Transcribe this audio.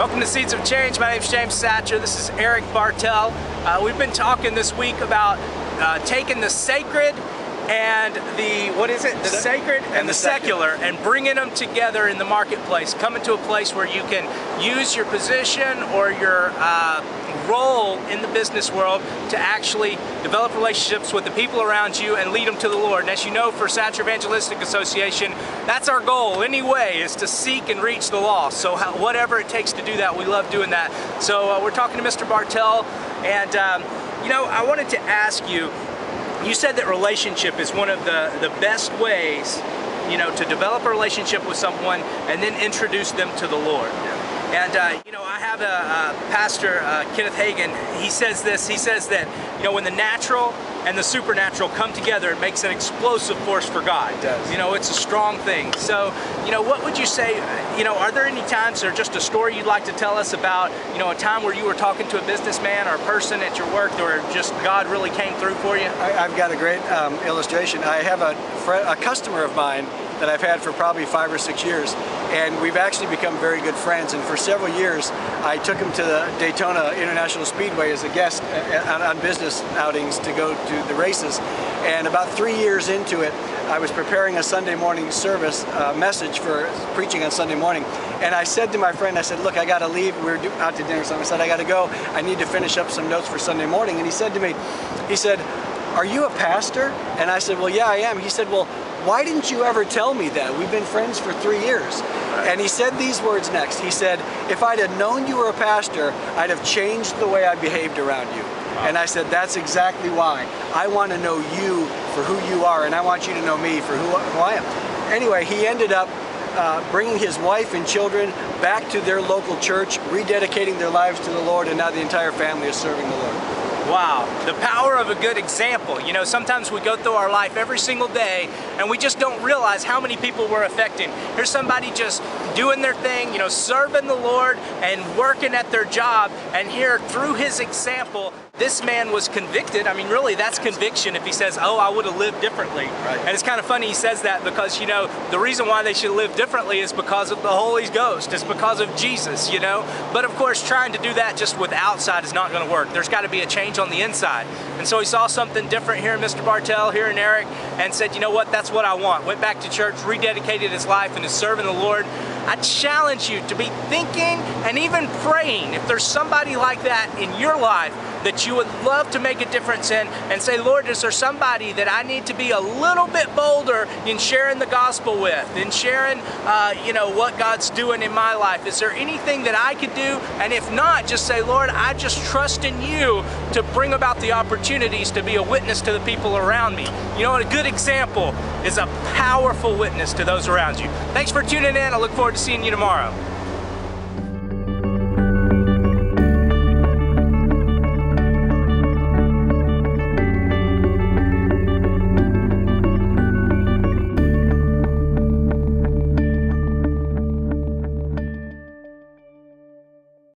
Welcome to Seeds of Change. My name is James Satcher. This is Eric Bartell. We've been talking this week about taking the sacred and the sacred and the secular and bringing them together in the marketplace, coming to a place where you can use your position or your role in the business world to actually develop relationships with the people around you and lead them to the Lord. And as you know, for Satcher Evangelistic Association, that's our goal anyway, is to seek and reach the lost. So whatever it takes to do that, we love doing that. So we're talking to Mr. Bartell, and I wanted to ask you, you said that relationship is one of the best ways, to develop a relationship with someone and then introduce them to the Lord. And I have a pastor, Kenneth Hagin. He says this. He says that when the natural and the supernatural come together, it makes an explosive force for God. It does. It's a strong thing. So what would you say? Are there any times, or just a story you'd like to tell us about a time where you were talking to a businessman or a person at your work, or just God really came through for you? I've got a great illustration. I have a customer of mine that I've had for probably 5 or 6 years, and we've actually become very good friends. And for several years, I took him to the Daytona International Speedway as a guest on business outings to go to the races. And about 3 years into it, I was preparing a Sunday morning service message for preaching on Sunday morning. And I said to my friend, I said, look, I got to leave. We were out to dinner, so I said, I got to go. I need to finish up some notes for Sunday morning. And he said to me, are you a pastor? And I said, well, yeah, I am. He said, well, why didn't you ever tell me that? We've been friends for 3 years. And he said these words next. He said, if I'd have known you were a pastor, I'd have changed the way I behaved around you. Wow. And I said, that's exactly why. I want to know you for who you are, and I want you to know me for who I am. Anyway, he ended up bringing his wife and children back to their local church, rededicating their lives to the Lord, and now the entire family is serving the Lord. Wow, the power of a good example. Sometimes we go through our life every single day and we just don't realize how many people we're affecting. Here's somebody just doing their thing, serving the Lord and working at their job, and here through his example, this man was convicted. I mean, really, that's conviction if he says, oh, I would have lived differently. Right. And it's kind of funny he says that because, the reason why they should live differently is because of the Holy Ghost. It's because of Jesus, But of course, trying to do that just with outside is not going to work. There's got to be a change on the inside. And so he saw something different here in Mr. Bartell, here in Eric, and said, you know what, that's what I want. Went back to church, rededicated his life, and is serving the Lord. I challenge you to be thinking and even praying, if there's somebody like that in your life that you would love to make a difference in, and say, Lord, is there somebody that I need to be a little bit bolder in sharing the gospel with, in sharing what God's doing in my life? Is there anything that I could do? And if not, just say, Lord, I just trust in you to bring about the opportunities to be a witness to the people around me. A good example is a powerful witness to those around you. Thanks for tuning in. I look forward to seeing you tomorrow.